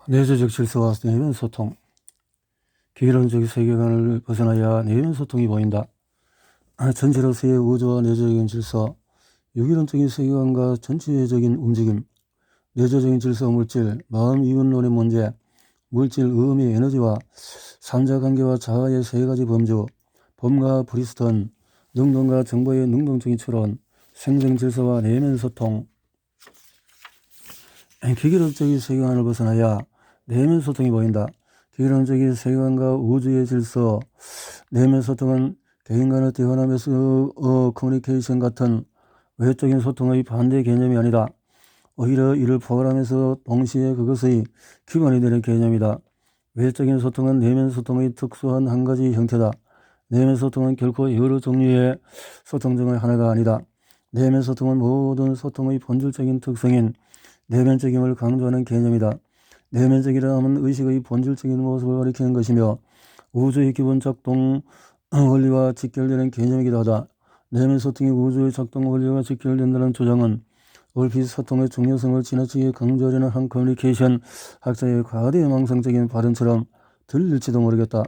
내재적 질서와 내면 소통. 기계론적 세계관을 벗어나야 내면 소통이 보인다. 전체로서의 우주와 내재적인 질서, 유기론적인 세계관과 전체적인 움직임, 내재적인 질서 물질, 마음 이윤론의 문제, 물질 의미 에너지와 삼자관계와 자아의 세 가지 범주, 범과 브리스턴, 능동과 정보의 능동적인 추론, 생성 질서와 내면 소통. 기계론적인 세계관을 벗어나야 내면 소통이 보인다. 기계론적인 세계관과 우주의 질서, 내면 소통은 개인 간의 대화나 매스 커뮤니케이션 같은 외적인 소통의 반대 개념이 아니다. 오히려 이를 포괄하면서 동시에 그것의 기반이 되는 개념이다. 외적인 소통은 내면 소통의 특수한 한 가지 형태다. 내면 소통은 결코 여러 종류의 소통 중의 하나가 아니다. 내면 소통은 모든 소통의 본질적인 특성인 내면적임을 강조하는 개념이다. 내면적이라 하면 의식의 본질적인 모습을 가리키는 것이며 우주의 기본 작동 원리와 직결되는 개념이기도 하다. 내면 소통이 우주의 작동 원리와 직결된다는 주장은 얼핏 소통의 중요성을 지나치게 강조하려는 한 커뮤니케이션 학자의 과대망상적인 발언처럼 들릴지도 모르겠다.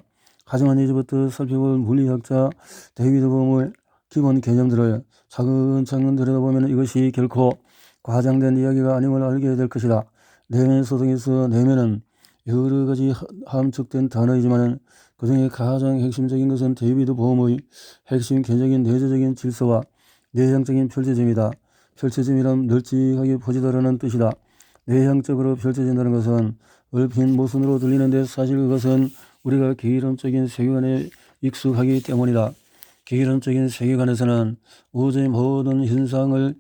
하지만 이제부터 살펴볼 물리학자 데이비드 봄의 기본 개념들을 차근차근 들여다보면 이것이 결코 과장된 이야기가 아님을 알게 될 것이다. 내면 소통에서 내면은 여러 가지 함축된 단어이지만 그중에 가장 핵심적인 것은 데이비드 봄의 핵심 개념인 내재적인 질서와 내향적인 펼쳐짐이다. 펼쳐짐이란 널찍하게 퍼지다라는 뜻이다. 내향적으로 펼쳐진다는 것은 얼핏 모순으로 들리는데 사실 그것은 우리가 기계론적인 세계관에 익숙하기 때문이다. 기계론적인 세계관에서는 우주의 모든 현상을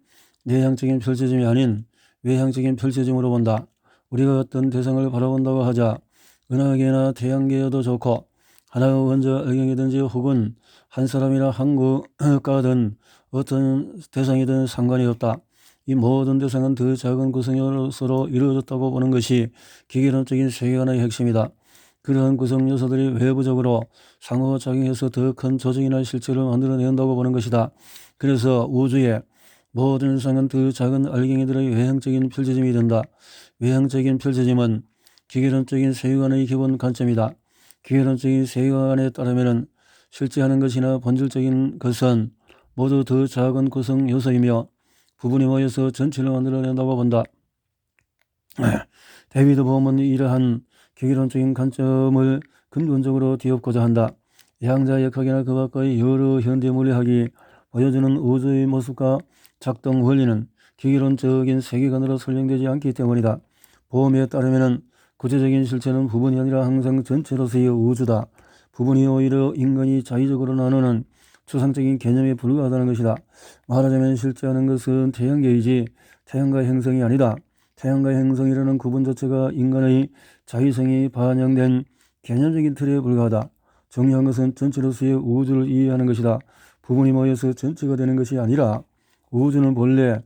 내향적인 펼쳐짐이 아닌 외향적인 펼쳐짐으로 본다. 우리가 어떤 대상을 바라본다고 하자 은하계나 태양계여도 좋고 하나의 원자 알갱이든지 혹은 한 사람이나 한 국가든 어떤 대상이든 상관이 없다. 이 모든 대상은 더 작은 구성요소로 이루어졌다고 보는 것이 기계론적인 세계관의 핵심이다. 그러한 구성 요소들이 외부적으로 상호작용해서 더 큰 조직이나 실체를 만들어낸다고 보는 것이다. 그래서 우주의 모든 현상은 더 작은 알갱이들의 외향적인 펼쳐짐이 된다. 외향적인 펼쳐짐은 기계론적인 세계관의 기본 관점이다. 기계론적인 세계관에 따르면 실제하는 것이나 본질적인 것은 모두 더 작은 구성 요소이며 부분이 모여서 전체를 만들어낸다고 본다. 데이비드 봄은 이러한 기계론적인 관점을 근본적으로 뒤엎고자 한다. 양자 역학이나 그 밖의 여러 현대 물리학이 보여주는 우주의 모습과 작동 원리는 기계론적인 세계관으로 설명되지 않기 때문이다. 봄에 따르면 구체적인 실체는 부분이 아니라 항상 전체로서의 우주다. 부분이 오히려 인간이 자의적으로 나누는 추상적인 개념에 불과하다는 것이다. 말하자면 실제하는 것은 태양계이지 태양과 행성이 아니다. 태양과 행성이라는 구분 자체가 인간의 자의성이 반영된 개념적인 틀에 불과하다. 중요한 것은 전체로서의 우주를 이해하는 것이다. 부분이 모여서 전체가 되는 것이 아니라 우주는 본래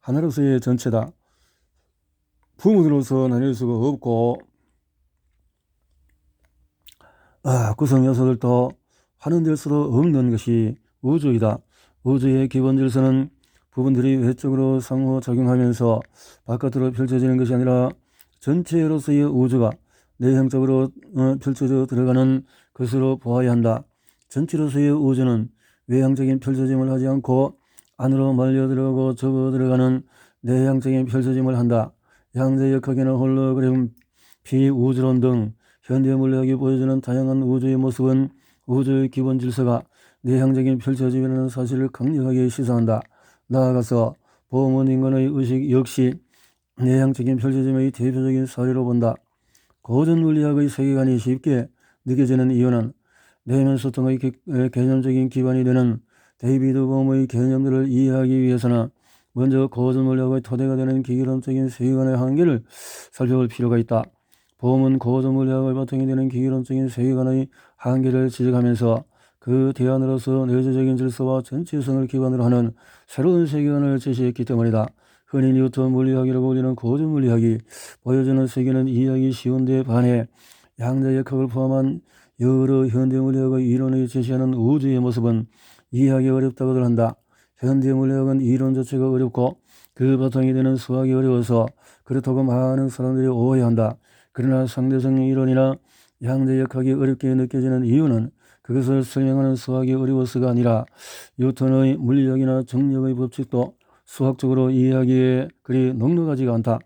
하나로서의 전체다. 부분으로서 나뉠 수가 없고 구성 요소들도 환원될 수도 없는 것이 우주이다. 우주의 기본 질서는 부분들이 외적으로 상호작용하면서 바깥으로 펼쳐지는 것이 아니라 전체로서의 우주가 내향적으로 펼쳐져 들어가는 것으로 보아야 한다. 전체로서의 우주는 외향적인 펼쳐짐을 하지 않고 안으로 말려 들어가고 접어 들어가는 내향적인 펼쳐짐을 한다. 양자 역학이나 홀로그램, 비우주론 등 현대 물리학이 보여주는 다양한 우주의 모습은 우주의 기본 질서가 내향적인 펼쳐짐이라는 사실을 강력하게 시사한다. 나아가서 봄은 인간의 의식 역시 내향적인 펼쳐짐의 대표적인 사례로 본다. 고전 물리학의 세계관이 쉽게 느껴지는 이유는 내면 소통의 개념적인 기반이 되는 데이비드 봄의 개념들을 이해하기 위해서는 먼저 고전 물리학의 토대가 되는 기계론적인 세계관의 한계를 살펴볼 필요가 있다. 봄은 고전 물리학의 바탕이 되는 기계론적인 세계관의 한계를 지적하면서 그 대안으로서 내재적인 질서와 전체성을 기반으로 하는 새로운 세계관을 제시했기 때문이다. 흔히 뉴턴 물리학이라고 불리는 고전 물리학이 보여주는 세계는 이해하기 쉬운데 반해 양자 역학을 포함한 여러 현대 물리학의 이론이 제시하는 우주의 모습은 이해하기 어렵다고들 한다. 현대 물리학은 이론 자체가 어렵고 그 바탕이 되는 수학이 어려워서 그렇다고 많은 사람들이 오해한다. 그러나 상대적인 이론이나 양자역학이 어렵게 느껴지는 이유는 그것을 설명하는 수학이 어려워서가 아니라 뉴턴의 물리학이나重力의 법칙도 수학적으로 이해하기에 그리 넉넉하지가 않다.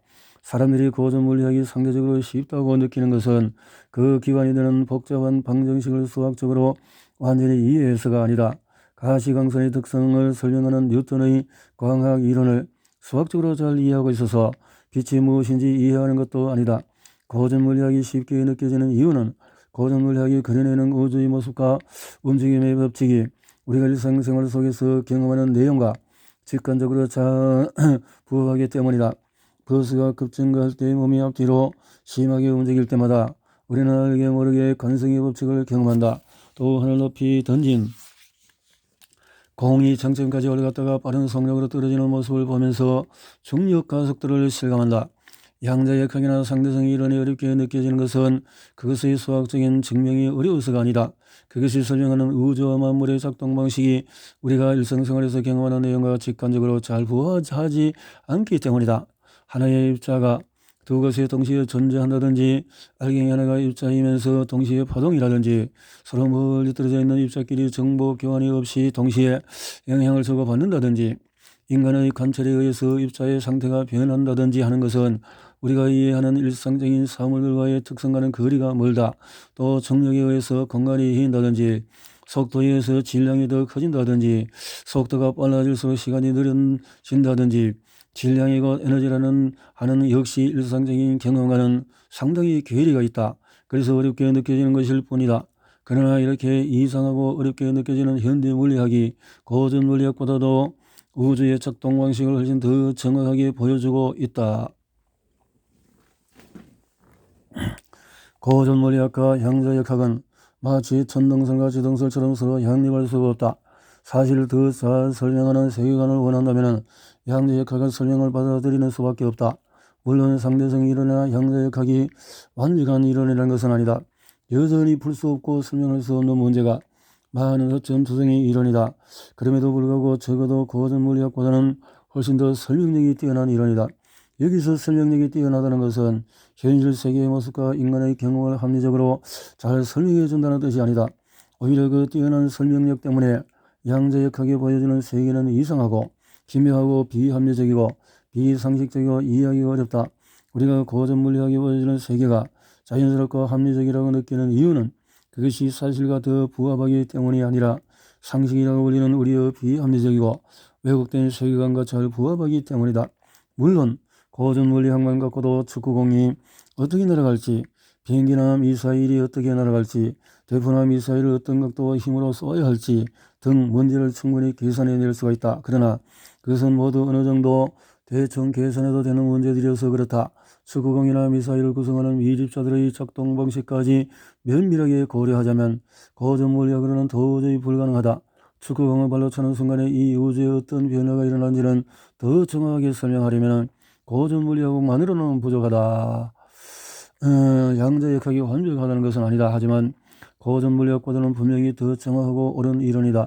사람들이 고전 물리학이 상대적으로 쉽다고 느끼는 것은 그 기반이 되는 복잡한 방정식을 수학적으로 완전히 이해해서가 아니다. 가시광선의 특성을 설명하는 뉴턴의 광학 이론을 수학적으로 잘 이해하고 있어서 빛이 무엇인지 이해하는 것도 아니다. 고전 물리학이 쉽게 느껴지는 이유는 고전 물리학이 그려내는 우주의 모습과 움직임의 법칙이 우리가 일상생활 속에서 경험하는 내용과 직관적으로 잘 부합하기 때문이다. 버스가 급증가할 때 몸이 앞뒤로 심하게 움직일 때마다 우리는 알게 모르게 관성의 법칙을 경험한다. 또 하늘 높이 던진 공이 정점까지 올라갔다가 빠른 속력으로 떨어지는 모습을 보면서 중력 가속도를 실감한다. 양자역학이나 상대성 이론이 어렵게 느껴지는 것은 그것의 수학적인 증명이 어려워서가 아니다. 그것이 설명하는 우주와 만물의 작동 방식이 우리가 일상생활에서 경험하는 내용과 직관적으로 잘 부합하지 않기 때문이다. 하나의 입자가 두 곳에 동시에 존재한다든지 알갱이 하나가 입자이면서 동시에 파동이라든지 서로 멀리 떨어져 있는 입자끼리 정보 교환이 없이 동시에 영향을 주고받는다든지 인간의 관찰에 의해서 입자의 상태가 변한다든지 하는 것은 우리가 이해하는 일상적인 사물들과의 특성과는 거리가 멀다. 또重力에 의해서 공간이 휘인다든지 속도에 의해서 질량이 더 커진다든지 속도가 빨라질수록 시간이 느려진다든지 질량이 곧 에너지라는 하는 역시 일상적인 경험과는 상당히 괴리가 있다. 그래서 어렵게 느껴지는 것일 뿐이다. 그러나 이렇게 이상하고 어렵게 느껴지는 현대 물리학이 고전 물리학보다도 우주의 작동 방식을 훨씬 더 정확하게 보여주고 있다. 고전 물리학과 양자역학은 마치 천동설과 지동설처럼 서로 양립할 수가 없다. 사실을 더 잘 설명하는 세계관을 원한다면 양자역학의 설명을 받아들이는 수밖에 없다. 물론 상대성 이론이나 양자역학이 완벽한 이론이라는 것은 아니다. 여전히 풀 수 없고 설명할 수 없는 문제가 많은 허점 투성이 이론이다. 그럼에도 불구하고 적어도 고전 물리학보다는 훨씬 더 설명력이 뛰어난 이론이다. 여기서 설명력이 뛰어나다는 것은 현실 세계의 모습과 인간의 경험을 합리적으로 잘 설명해 준다는 뜻이 아니다. 오히려 그 뛰어난 설명력 때문에 양자역학이 보여주는 세계는 이상하고 기묘하고 비합리적이고 비상식적이고 이해하기가 어렵다. 우리가 고전 물리학이 보여주는 세계가 자연스럽고 합리적이라고 느끼는 이유는 그것이 사실과 더 부합하기 때문이 아니라 상식이라고 불리는 우리의 비합리적이고 왜곡된 세계관과 잘 부합하기 때문이다. 물론 고전 물리학만 갖고도 축구공이 어떻게 날아갈지, 비행기나 미사일이 어떻게 날아갈지, 대포나 미사일을 어떤 각도와 힘으로 쏘아야 할지 등 문제를 충분히 계산해낼 수가 있다. 그러나 그것은 모두 어느 정도 대충 계산해도 되는 문제들이어서 그렇다. 축구공이나 미사일을 구성하는 미립자들의 작동 방식까지 면밀하게 고려하자면 고전 물리학으로는 도저히 불가능하다. 축구공을 발로 차는 순간에 이 우주에 어떤 변화가 일어난지는 더 정확하게 설명하려면 고전 물리학만으로는 부족하다. 양자역학이 완벽하다는 것은 아니다. 하지만 고전 물리학보다는 분명히 더 정확하고 옳은 이론이다.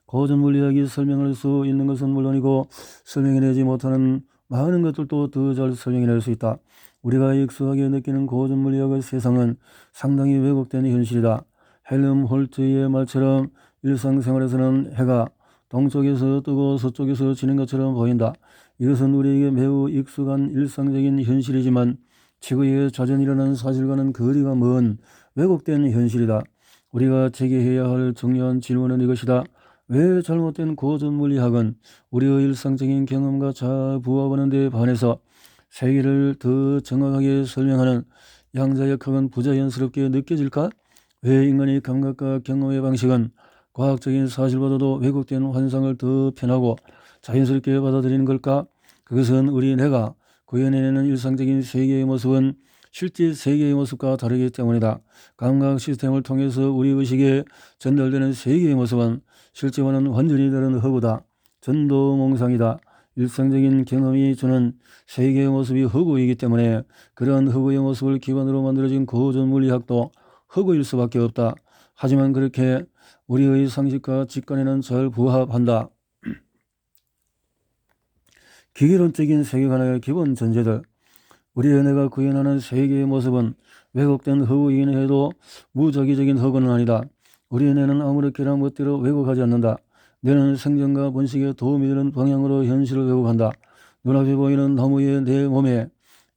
고전 물리학이 설명할 수 있는 것은 물론이고 설명해내지 못하는 많은 것들도 더 잘 설명해낼 수 있다. 우리가 익숙하게 느끼는 고전 물리학의 세상은 상당히 왜곡된 현실이다. 헬름 홀트의 말처럼 일상생활에서는 해가 동쪽에서 뜨고 서쪽에서 지는 것처럼 보인다. 이것은 우리에게 매우 익숙한 일상적인 현실이지만 지구에 자전 일어나는 사실과는 거리가 먼 왜곡된 현실이다. 우리가 제기해야 할 중요한 질문은 이것이다. 왜 잘못된 고전 물리학은 우리의 일상적인 경험과 잘 부합하는 데 반해서 세계를 더 정확하게 설명하는 양자역학은 부자연스럽게 느껴질까? 왜 인간의 감각과 경험의 방식은 과학적인 사실보다도 왜곡된 환상을 더 편하고 자연스럽게 받아들이는 걸까? 그것은 우리 뇌가 구현해내는 일상적인 세계의 모습은 실제 세계의 모습과 다르기 때문이다. 감각 시스템을 통해서 우리 의식에 전달되는 세계의 모습은 실제와는 완전히 다른 허구다. 전도몽상이다. 일상적인 경험이 주는 세계의 모습이 허구이기 때문에 그러한 허구의 모습을 기반으로 만들어진 고전 물리학도 허구일 수밖에 없다. 하지만 그렇게 우리의 상식과 직관에는 잘 부합한다. 기계론적인 세계관의 기본 전제들. 우리의 내가 구현하는 세계의 모습은 왜곡된 허구이긴 해도 무작위적인 허구는 아니다. 우리의 뇌는 아무렇게나 멋대로 왜곡하지 않는다. 뇌는 생존과 번식에 도움이 되는 방향으로 현실을 왜곡한다. 눈앞에 보이는 나무의 내 몸에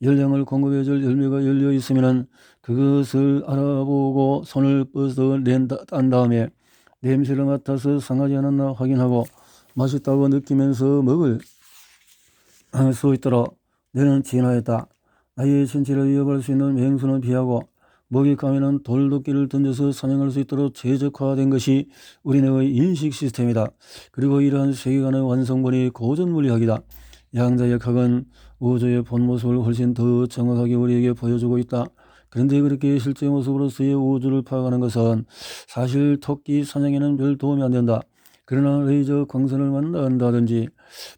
열량을 공급해줄 열매가 열려 있으면 그것을 알아보고 손을 뻗어낸 다음에 냄새를 맡아서 상하지 않았나 확인하고 맛있다고 느끼면서 먹을 수 있도록 뇌는 진화했다. 나의 신체를 위협할 수 있는 맹수는 피하고 먹잇감에는 돌도끼를 던져서 사냥할 수 있도록 최적화된 것이 우리 뇌의 인식 시스템이다. 그리고 이러한 세계관의 완성본이 고전물리학이다. 양자역학은 우주의 본 모습을 훨씬 더 정확하게 우리에게 보여주고 있다. 그런데 그렇게 실제 모습으로서의 우주를 파악하는 것은 사실 토끼 사냥에는 별 도움이 안 된다. 그러나 레이저 광선을 만난다든지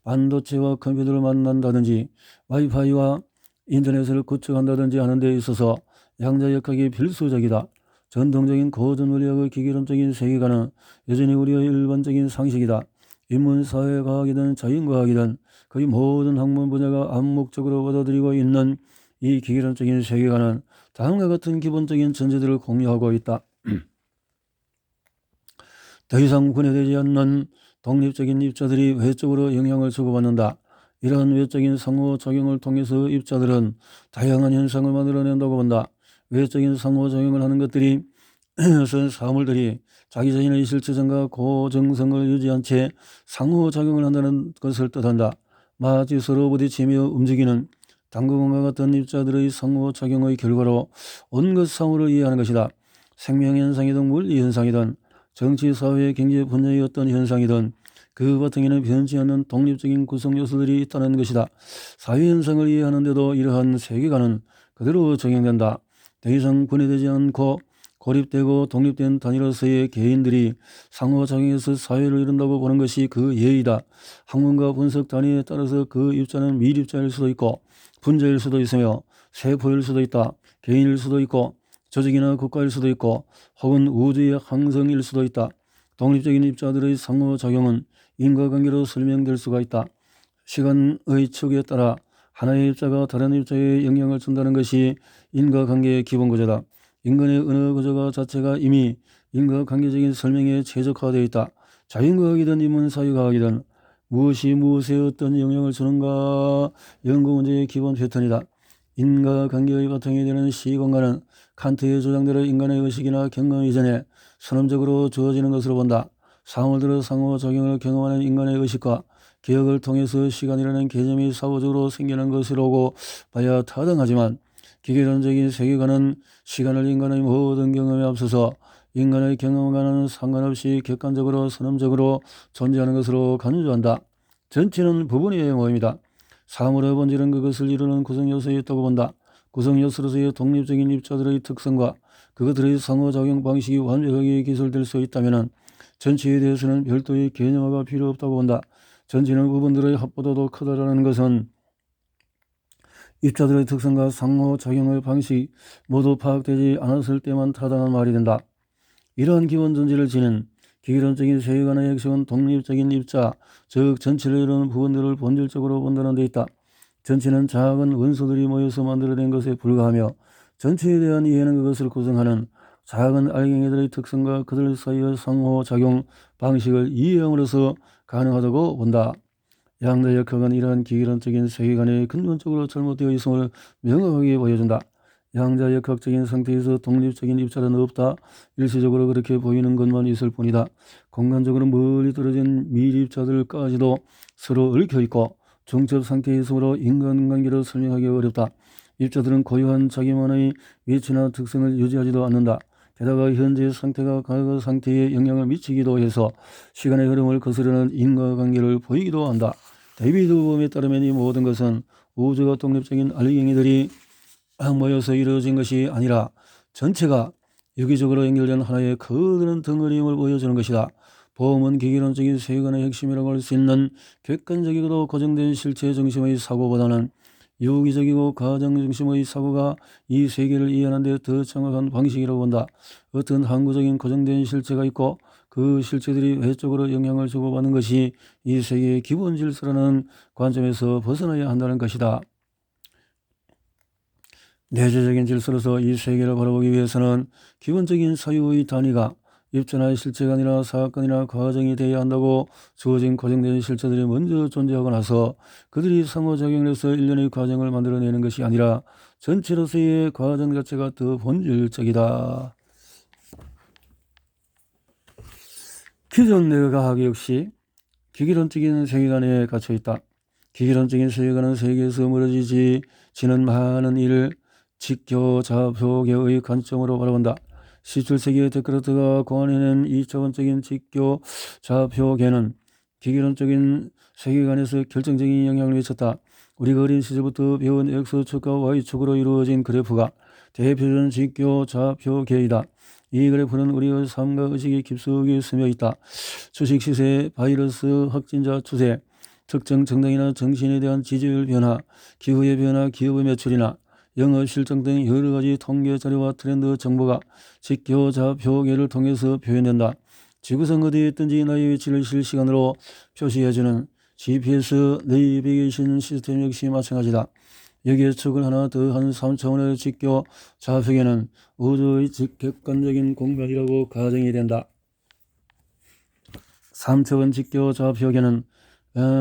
반도체와 컴퓨터를 만난다든지 와이파이와 인터넷을 구축한다든지 하는 데 있어서 양자역학이 필수적이다. 전통적인 고전물리학의 기계론적인 세계관은 여전히 우리의 일반적인 상식이다. 인문사회과학이든 자연과학이든 거의 모든 학문 분야가 암묵적으로 받아들이고 있는 이 기계론적인 세계관은 다음과 같은 기본적인 전제들을 공유하고 있다. 더 이상 분해되지 않는 독립적인 입자들이 외적으로 영향을 주고받는다. 이러한 외적인 상호작용을 통해서 입자들은 다양한 현상을 만들어낸다고 본다. 외적인 상호작용을 하는 것들이 사물들이 자기 자신의 실체성과 고정성을 유지한 채 상호작용을 한다는 것을 뜻한다. 마치 서로 부딪히며 움직이는 당구공과 같은 입자들의 상호작용의 결과로 온갖 사물을 이해하는 것이다. 생명현상이든 물리현상이든 정치, 사회, 경제 분야의 어떤 현상이든 그 바탕에는 변치 않는 독립적인 구성 요소들이 있다는 것이다. 사회현상을 이해하는데도 이러한 세계관은 그대로 적용된다. 더 이상 분해되지 않고 고립되고 독립된 단위로서의 개인들이 상호작용해서 사회를 이룬다고 보는 것이 그 예의다. 학문과 분석 단위에 따라서 그 입자는 밀입자일 수도 있고 분자일 수도 있으며 세포일 수도 있다. 개인일 수도 있고 조직이나 국가일 수도 있고 혹은 우주의 항성일 수도 있다. 독립적인 입자들의 상호작용은 인과관계로 설명될 수가 있다. 시간의 축에 따라 하나의 입자가 다른 입자에 영향을 준다는 것이 인과관계의 기본구조다. 인간의 언어구조가 자체가 이미 인과관계적인 설명에 최적화되어 있다. 자연과학이든 인문사회과학이든 무엇이 무엇에 어떤 영향을 주는가 연구문제의 기본 패턴이다. 인과관계의 바탕이 되는 시공간은 칸트의 주장대로 인간의 의식이나 경험 이전에 선언적으로 주어지는 것으로 본다. 사물들의 상호작용을 경험하는 인간의 의식과 기억을 통해서 시간이라는 개념이 사고적으로 생기는 것이라고 봐야 타당하지만 기계론적인 세계관은 시간을 인간의 모든 경험에 앞서서 인간의 경험과는 상관없이 객관적으로 선언적으로 존재하는 것으로 간주한다. 전체는 부분의 모임이다. 사물의 본질은 그것을 이루는 구성요소에 있다고 본다. 구성요소로서의 독립적인 입자들의 특성과 그것들의 상호작용 방식이 완벽하게 기술될 수 있다면 전체에 대해서는 별도의 개념화가 필요 없다고 본다. 전체는 부분들의 합보도도 크다라는 것은 입자들의 특성과 상호작용의 방식 모두 파악되지 않았을 때만 타당한 말이 된다. 이러한 기본 전제를 지닌 기계론적인 세계관의 핵심은 독립적인 입자, 즉 전체를 이루는 부분들을 본질적으로 본다는 데 있다. 전체는 작은 원소들이 모여서 만들어낸 것에 불과하며 전체에 대한 이해는 그것을 구성하는 작은 알갱이들의 특성과 그들 사이의 상호작용 방식을 이해함으로써 가능하다고 본다. 양자역학은 이러한 기계론적인 세계관이 근본적으로 잘못되어 있음을 명확하게 보여준다. 양자역학적인 상태에서 독립적인 입자는 없다. 일시적으로 그렇게 보이는 것만 있을 뿐이다. 공간적으로 멀리 떨어진 밀입자들까지도 서로 얽혀있고 중첩 상태에 있으므로 인간관계로 설명하기 어렵다. 입자들은 고유한 자기만의 위치나 특성을 유지하지도 않는다. 게다가 현재 상태가 과거 상태에 영향을 미치기도 해서 시간의 흐름을 거스르는 인과관계를 보이기도 한다. 데이비드 봄에 따르면 이 모든 것은 우주가 독립적인 알갱이들이 모여서 이루어진 것이 아니라 전체가 유기적으로 연결된 하나의 커다란 덩어리임을 보여주는 것이다. 보험은 기계론적인 세계관의 핵심이라고 할 수 있는 객관적이고도 고정된 실체 중심의 사고보다는 유기적이고 과정 중심의 사고가 이 세계를 이해하는 데 더 정확한 방식이라고 본다. 어떤 항구적인 고정된 실체가 있고 그 실체들이 외적으로 영향을 주고받는 것이 이 세계의 기본 질서라는 관점에서 벗어나야 한다는 것이다. 내재적인 질서로서 이 세계를 바라보기 위해서는 기본적인 사유의 단위가 입자나 실체가 아니라 사건이나 과정이 되어야 한다고 주어진 고정된 실체들이 먼저 존재하고 나서 그들이 상호작용을 해서 일련의 과정을 만들어내는 것이 아니라 전체로서의 과정 자체가 더 본질적이다. 기존 뇌과학 역시 기계론적인 세계관에 갇혀있다. 기계론적인 세계관은 세계에서 멀어지지 지는 많은 일을 직교자표계의 관점으로 바라본다. 17세기의 데카르트가 고안해낸 2차원적인 직교자표계는 기계론적인 세계관에서 결정적인 영향을 미쳤다. 우리가 어린 시절부터 배운 X축과 Y축으로 이루어진 그래프가 대표적인 직교자표계이다. 이 그래프는 우리의 삶과 의식이 깊숙이 스며있다. 주식 시세, 바이러스 확진자 추세, 특정 정당이나 정신에 대한 지지율 변화, 기후의 변화, 기업의 매출이나 영업 실적 등 여러 가지 통계 자료와 트렌드 정보가 직교자표계를 통해서 표현된다. 지구상 어디에 있든지 나의 위치를 실시간으로 표시해주는 GPS 내비게이션 시스템 역시 마찬가지다. 여기에 축을 하나 더한 3차원의 직교자표계는 우주의 직객관적인 공간이라고 가정이 된다. 3차원 직교자표계는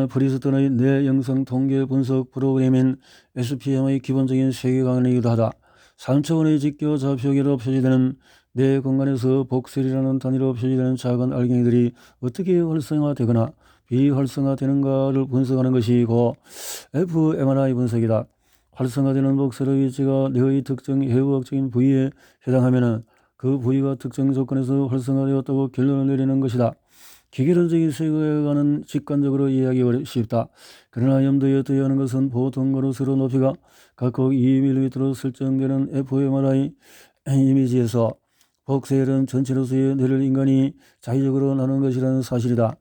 프리스턴의 뇌 영상 통계 분석 프로그램인 SPM의 기본적인 세계관이기도 하다. 3차원의 직교자표계로 표시되는 뇌 공간에서 복셀이라는 단위로 표시되는 작은 알갱이들이 어떻게 활성화되거나 비활성화되는가를 분석하는 것이고 fMRI 분석이다. 활성화되는 복셀의 위치가 뇌의 특정 해부학적인 부위에 해당하면 그 부위가 특정 조건에서 활성화되었다고 결론을 내리는 것이다. 기계론적인 세계관은 직관적으로 이해하기 쉽다. 그러나 염두에 둬야 하는 것은 보통가로 세로 높이가 각각 2mm로 설정되는 fMRI 이미지에서 복셀은 전체로서의 뇌를 인간이 자의적으로 나눈 것이라는 사실이다.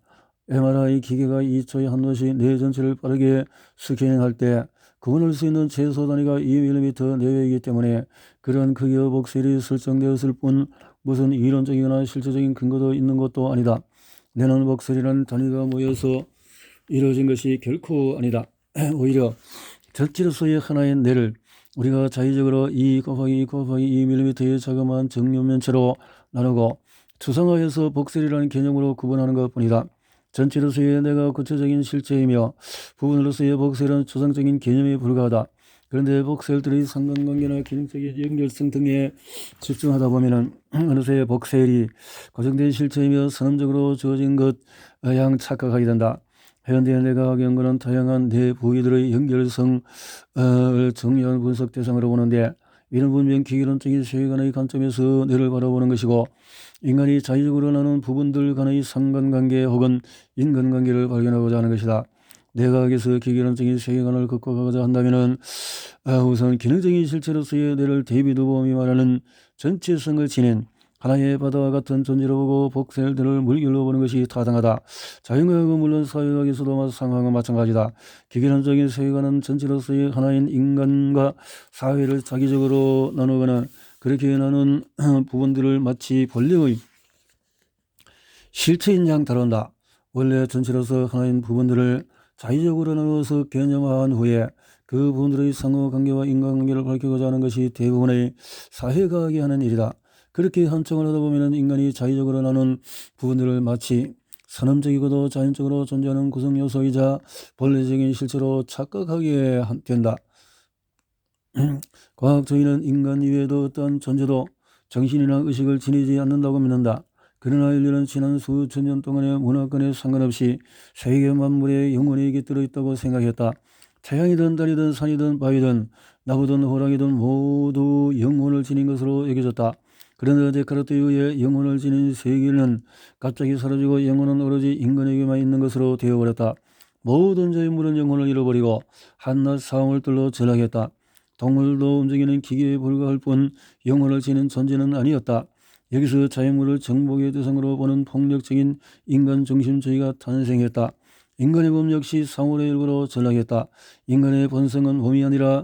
MRI 기계가 2초에 한 번씩 뇌 전체를 빠르게 스캐닝할 때 구분할 수 있는 최소 단위가 2mm 내외이기 때문에 그런 크기의 복셀이 설정되었을 뿐 무슨 이론적이거나 실제적인 근거도 있는 것도 아니다. 뇌는 복셀이라는 단위가 모여서 이루어진 것이 결코 아니다. 오히려 전체로서의 하나의 뇌를 우리가 자의적으로 2 곱하기 2mm의 자그마한 정육면체로 나누고 추상화해서 복셀이라는 개념으로 구분하는 것뿐이다. 전체로서의 뇌가 구체적인 실체이며 부분으로서의 복셀은 추상적인 개념에 불과하다. 그런데 복셀들의 상관관계나 기능적인 연결성 등에 집중하다 보면 어느새 복셀이 고정된 실체이며 선언적으로 주어진 것 양 착각하게 된다. 현대 뇌과학 연구는 다양한 뇌 부위들의 연결성을 중요한 분석 대상으로 보는데 이는 분명 기계론적인 세계관의 관점에서 뇌를 바라보는 것이고 인간이 자의적으로 나눈 부분들 간의 상관관계 혹은 인간관계를 발견하고자 하는 것이다. 뇌과학에서 기계론적인 세계관을 극복하고자 한다면 우선 기능적인 실체로서의 뇌를 데이비드 봄이 말하는 전체성을 지닌 하나의 바다와 같은 존재로 보고 복셀들을 물결로 보는 것이 타당하다. 자연과학은 물론 사회과학에서도 상황은 마찬가지다. 기계론적인 세계관은 전체로서의 하나인 인간과 사회를 자기적으로 나누거나 그렇게 나눈 부분들을 마치 본래의 실체인 양 다룬다. 원래 전체로서 하나인 부분들을 자의적으로 나누어서 개념화한 후에 그 부분들의 상호관계와 인간관계를 밝히고자 하는 것이 대부분의 사회과학이 하는 일이다. 그렇게 한청을 하다 보면 인간이 자의적으로 나눈 부분들을 마치 선험적이고도 자연적으로 존재하는 구성요소이자 본래적인 실체로 착각하게 된다. 과학적인은 인간 이외에도 어떠한 존재도 정신이나 의식을 지니지 않는다고 믿는다. 그러나 인류는 지난 수천 년 동안의 문화권에 상관없이 세계 만물에 영혼이 깃들어 있다고 생각했다. 태양이든 달이든 산이든 바위든 나무든 호랑이든 모두 영혼을 지닌 것으로 여겨졌다. 그런데 데카르트에 의해 영혼을 지닌 세계는 갑자기 사라지고 영혼은 오로지 인간에게만 있는 것으로 되어버렸다. 모든 자연물은 영혼을 잃어버리고 한낱 사방을 뚫어 전락했다. 동물도 움직이는 기계에 불과할 뿐 영혼을 지닌 존재는 아니었다. 여기서 자연물을 정복의 대상으로 보는 폭력적인 인간 중심주의가 탄생했다. 인간의 몸 역시 사물의 일부로 전락했다. 인간의 본성은 몸이 아니라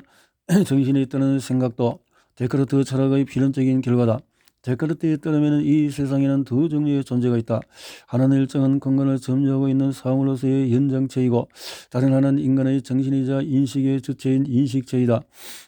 정신에 있다는 생각도 데카르트 철학의 필연적인 결과다. 데카르트에 따르면 이 세상에는 두 종류의 존재가 있다. 하나는 일정한 공간을 점유하고 있는 사물로서의 연장체이고 다른 하나는 인간의 정신이자 인식의 주체인 인식체이다.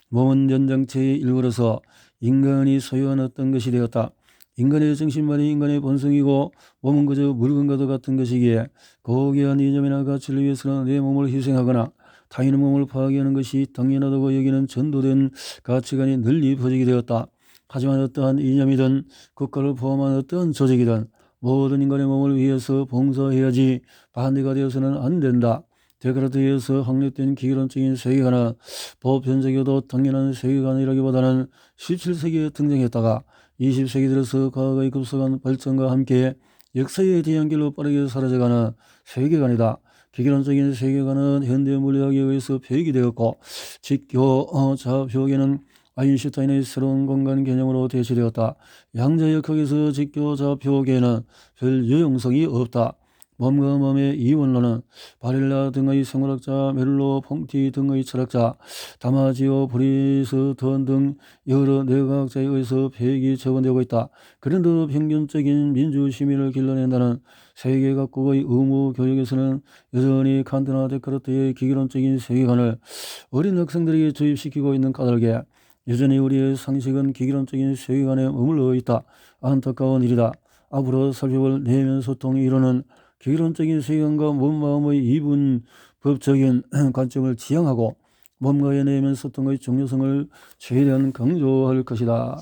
몸은 연장체의 일부로서 인간이 소유한 어떤 것이 되었다. 인간의 정신만이 인간의 본성이고 몸은 그저 물건과도 같은 것이기에 고귀한 이념이나 가치를 위해서는 내 몸을 희생하거나 타인의 몸을 파괴하는 것이 당연하다고 여기는 전도된 가치관이 널리 퍼지게 되었다. 하지만 어떠한 이념이든 국가를 포함한 어떠한 조직이든 모든 인간의 몸을 위해서 봉사해야지 반대가 되어서는 안 된다. 데카르트에 의해서 확립된 기계론적인 세계관은 보편적이어도 당연한 세계관이라기보다는 17세기에 등장했다가 20세기 들어서 과거의 급속한 발전과 함께 역사의 뒤안길로 빠르게 사라져가는 세계관이다. 기계론적인 세계관은 현대 물리학에 의해서 폐기되었고 직교자표계는 아인슈타인의 새로운 공간 개념으로 대체되었다. 양자역학에서 직교자표계는 별 유용성이 없다. 몸과 몸의 이원론은 바렐라 등의 생물학자, 메를로 퐁티 등의 철학자, 다마지오 브리스턴 등 여러 뇌과학자에 의해서 폐기 처분되고 있다. 그런데도 평균적인 민주시민을 길러낸다는 세계 각국의 의무 교육에서는 여전히 칸트나 데카르트의 기계론적인 세계관을 어린 학생들에게 주입시키고 있는 까닭에 여전히 우리의 상식은 기계론적인 세계관에 머물러 있다. 안타까운 일이다. 앞으로 살펴볼 내면 소통의 이론은 기계론적인 세계관과 몸 마음의 이분법적인 관점을 지향하고 몸과의 내면 소통의 중요성을 최대한 강조할 것이다.